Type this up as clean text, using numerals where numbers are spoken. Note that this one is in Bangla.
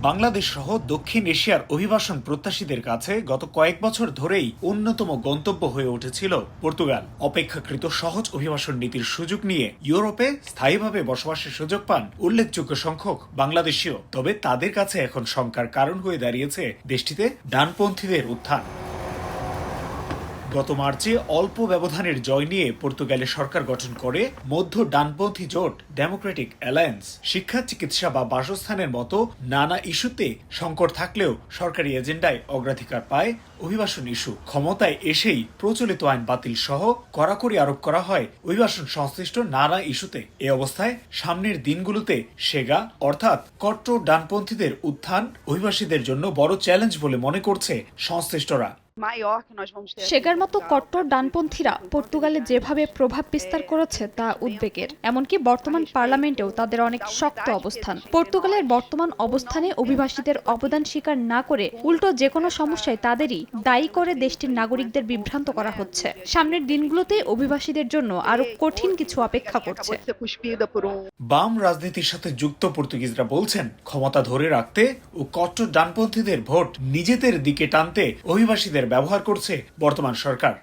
বাংলাদেশ সহ দক্ষিণ এশিয়ার অভিবাসন প্রত্যাশীদের কাছে গত কয়েক বছর ধরেই অন্যতম গন্তব্য হয়ে উঠেছিল পর্তুগাল। অপেক্ষাকৃত সহজ অভিবাসন নীতির সুযোগ নিয়ে ইউরোপে স্থায়ীভাবে বসবাসের সুযোগ পান উল্লেখযোগ্য সংখ্যক বাংলাদেশীয়। তবে তাদের কাছে এখন শঙ্কার কারণ হয়ে দাঁড়িয়েছে দেশটিতে ডানপন্থীদের উত্থান। গত মার্চে অল্প ব্যবধানের জয় নিয়ে পর্তুগালের সরকার গঠন করে মধ্য ডানপন্থী জোট ডেমোক্রেটিক অ্যালায়েন্স। শিক্ষা, চিকিৎসা বা বাসস্থানের মতো নানা ইস্যুতে সংকট থাকলেও সরকারি এজেন্ডায় অগ্রাধিকার পায় অভিবাসন ইস্যু। ক্ষমতায় এসেই প্রচলিত আইন বাতিল সহ কড়াকড়ি আরোপ করা হয় অভিবাসন সংশ্লিষ্ট নানা ইস্যুতে। এ অবস্থায় সামনের দিনগুলোতে সেগা অর্থাৎ কট্টর ডানপন্থীদের উত্থান অভিবাসীদের জন্য বড় চ্যালেঞ্জ বলে মনে করছে সংশ্লিষ্টরা। সেগার মতো কট্টর ডানপন্থীরা পর্তুগালে যেভাবে প্রভাব বিস্তার করেছে তা উদ্বেগের। এমনকি বর্তমান পার্লামেন্টেও তাদের অনেক শক্ত অবস্থান। পর্তুগালের বর্তমান অবস্থানে অভিবাসীদের অবদান স্বীকার না করে উল্টো যে কোনো সমস্যায় তাদেরই দায়ী করে দেশটির নাগরিকদের বিভ্রান্ত করা হচ্ছে। সামনের দিনগুলোতে অভিবাসীদের জন্য আরো কঠিন কিছু অপেক্ষা করছে। বাম রাজনীতির সাথে যুক্ত পর্তুগিজরা বলছেন, ক্ষমতা ধরে রাখতে ও কট্টর ডানপন্থীদের ভোট নিজেদের দিকে টানতে অভিবাসীদের ব্যবহার করছে বর্তমান সরকার।